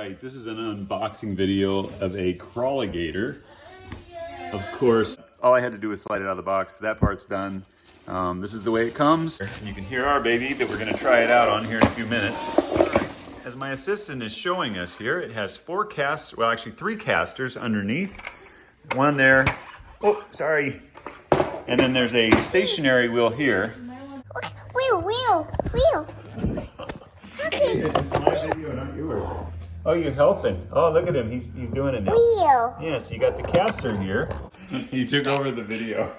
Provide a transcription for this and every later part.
right, this is an unboxing video of a Crawligator. Of course, all I had to do was slide it out of the box. That part's done. This is the way it comes. You can hear our baby that we're gonna try it out on here in a few minutes. As my assistant is showing us here, it has three casters underneath. One there, oh, sorry. And then there's a stationary wheel here. Wheel. It's my video, not yours. Oh, you're helping. Oh, look at him. He's doing it now. Wheel. Yes, you got the caster here. He took over the video.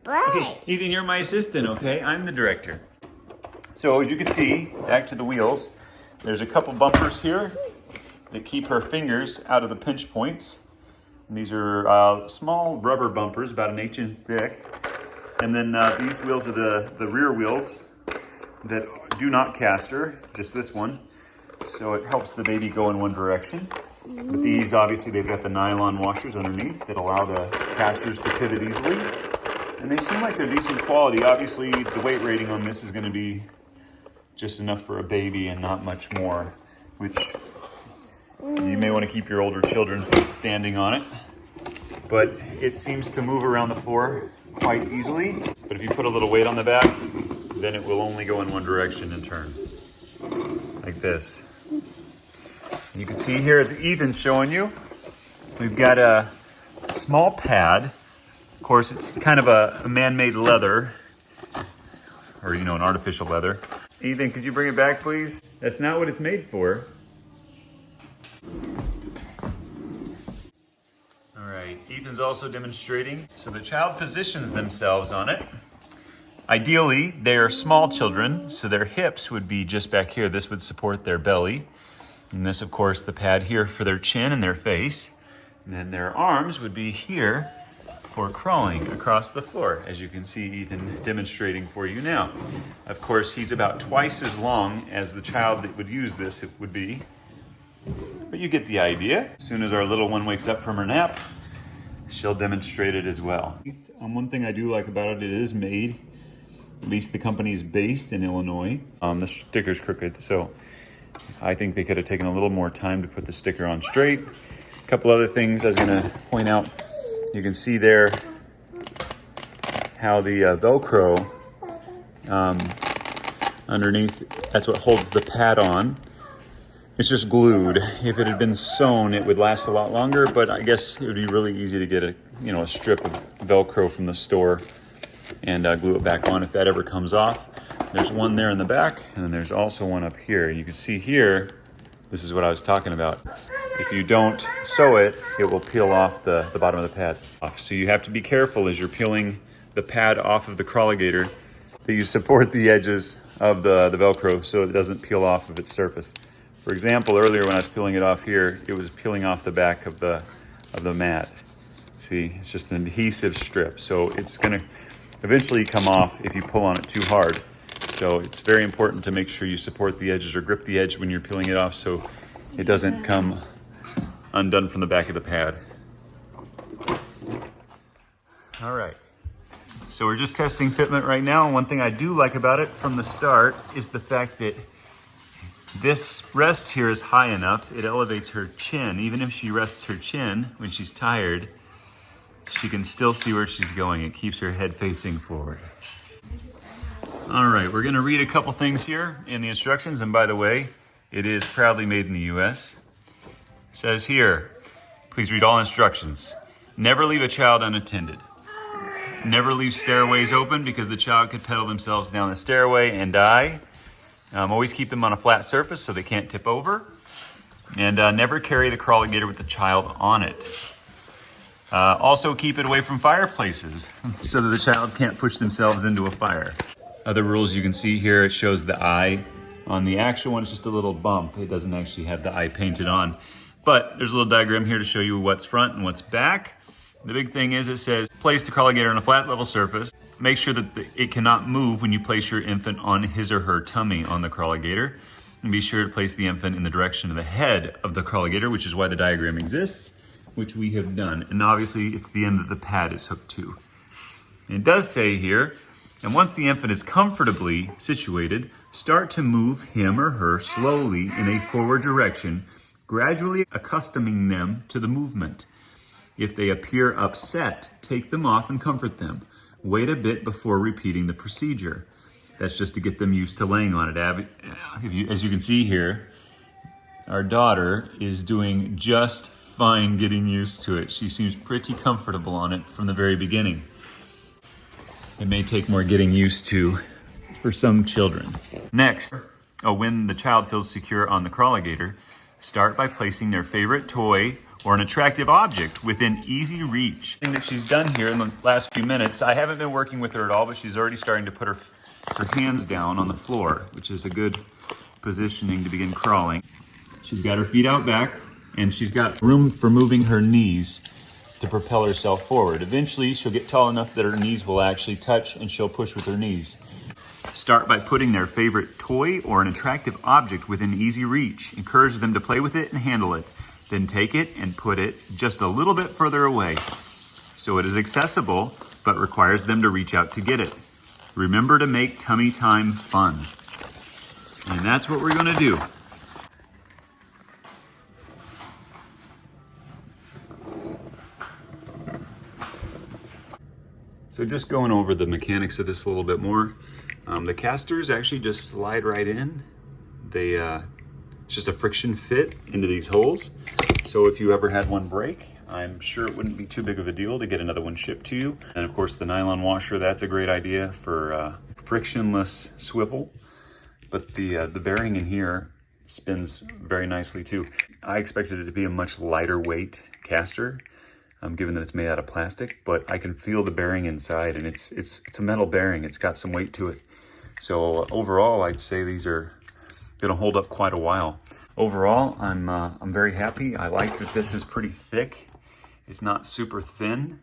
Okay, Ethan, you're my assistant, okay? I'm the director. So as you can see, back to the wheels, there's a couple bumpers here that keep her fingers out of the pinch points. And these are small rubber bumpers, about 1 inch thick. And then these wheels are the rear wheels that do not caster, just this one. So it helps the baby go in one direction. But these, obviously, they've got the nylon washers underneath that allow the casters to pivot easily. And they seem like they're decent quality. Obviously, the weight rating on this is going to be just enough for a baby and not much more, which you may want to keep your older children from standing on it. But it seems to move around the floor quite easily. But if you put a little weight on the back, then it will only go in one direction and turn, like this. And you can see here, as Ethan's showing you, we've got a small pad. Of course, it's kind of a man-made leather, or an artificial leather. Ethan, could you bring it back, please? That's not what it's made for. All right, Ethan's also demonstrating. So the child positions themselves on it. Ideally, they are small children, so their hips would be just back here. This would support their belly. And this, of course, the pad here for their chin and their face. And then their arms would be here for crawling across the floor, as you can see Ethan demonstrating for you now. Of course, he's about twice as long as the child that would use this it would be. But you get the idea. As soon as our little one wakes up from her nap, she'll demonstrate it as well. One thing I do like about it, it is made, at least the company's based in Illinois. The sticker's crooked, so I think they could have taken a little more time to put the sticker on straight. A couple other things I was gonna point out. You can see there how the Velcro underneath, that's what holds the pad on. It's just glued. If it had been sewn, it would last a lot longer, but I guess it would be really easy to get a strip of Velcro from the store and glue it back on if that ever comes off. There's one there in the back, and then there's also one up here. You can see here, this is what I was talking about. If you don't sew it, it will peel off the bottom of the pad off. So you have to be careful as you're peeling the pad off of the Crawligator that you support the edges of the Velcro so it doesn't peel off of its surface. For example, earlier when I was peeling it off here, it was peeling off the back of the mat. See, it's just an adhesive strip. So it's gonna eventually come off if you pull on it too hard. So it's very important to make sure you support the edges or grip the edge when you're peeling it off so it doesn't come undone from the back of the pad. All right, so we're just testing fitment right now. And one thing I do like about it from the start is the fact that this rest here is high enough. It elevates her chin. Even if she rests her chin when she's tired, she can still see where she's going. It keeps her head facing forward. All right, we're gonna read a couple things here in the instructions. And by the way, it is proudly made in the US. It says here, please read all instructions. Never leave a child unattended. Never leave stairways open because the child could pedal themselves down the stairway and die. Always keep them on a flat surface so they can't tip over. And never carry the Crawligator with the child on it. Also keep it away from fireplaces so that the child can't push themselves into a fire. Other rules you can see here, it shows the eye. On the actual one, it's just a little bump. It doesn't actually have the eye painted on. But there's a little diagram here to show you what's front and what's back. The big thing is it says, place the Crawligator on a flat level surface. Make sure that it cannot move when you place your infant on his or her tummy on the Crawligator. And be sure to place the infant in the direction of the head of the Crawligator, which is why the diagram exists, which we have done. And obviously it's the end that the pad is hooked to. And it does say here, And once the infant is comfortably situated, start to move him or her slowly in a forward direction, gradually accustoming them to the movement. If they appear upset, take them off and comfort them. Wait a bit before repeating the procedure. That's just to get them used to laying on it. As you can see here, our daughter is doing just fine getting used to it. She seems pretty comfortable on it from the very beginning. It may take more getting used to for some children. Next, when the child feels secure on the Crawligator, start by placing their favorite toy or an attractive object within easy reach. The thing that she's done here in the last few minutes, I haven't been working with her at all, but she's already starting to put her hands down on the floor, which is a good positioning to begin crawling. She's got her feet out back, and she's got room for moving her knees to propel herself forward. Eventually, she'll get tall enough that her knees will actually touch, and she'll push with her knees. Start by putting their favorite toy or an attractive object within easy reach. Encourage them to play with it and handle it. Then take it and put it just a little bit further away, so it is accessible, but requires them to reach out to get it. Remember to make tummy time fun. And that's what we're gonna do. So just going over the mechanics of this a little bit more. The casters actually just slide right in. They it's just a friction fit into these holes. So if you ever had one break, I'm sure it wouldn't be too big of a deal to get another one shipped to you. And of course the nylon washer, that's a great idea for frictionless swivel. But the bearing in here spins very nicely too. I expected it to be a much lighter weight caster, given that it's made out of plastic, but I can feel the bearing inside, and it's a metal bearing. It's got some weight to it. So overall, I'd say these are gonna hold up quite a while. Overall, I'm very happy. I like that this is pretty thick. It's not super thin.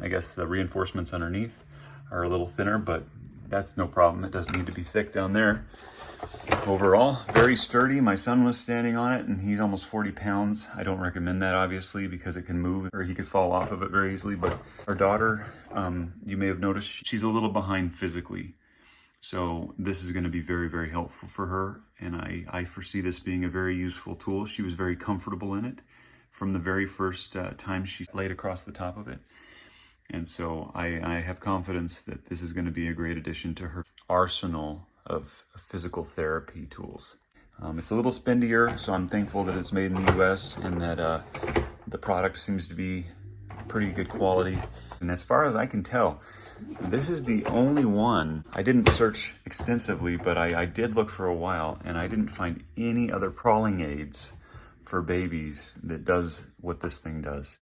I guess the reinforcements underneath are a little thinner, but that's no problem. It doesn't need to be thick down there. Overall, very sturdy. My son was standing on it and he's almost 40 pounds. I don't recommend that, obviously, because it can move or he could fall off of it very easily. But our daughter, you may have noticed, she's a little behind physically. So this is going to be very, very helpful for her. And I foresee this being a very useful tool. She was very comfortable in it from the very first time she laid across the top of it. And so I have confidence that this is going to be a great addition to her arsenal of physical therapy tools. It's a little spendier, so I'm thankful that it's made in the US and that the product seems to be pretty good quality. And as far as I can tell, this is the only one. I didn't search extensively, but I did look for a while, and I didn't find any other crawling aids for babies that does what this thing does.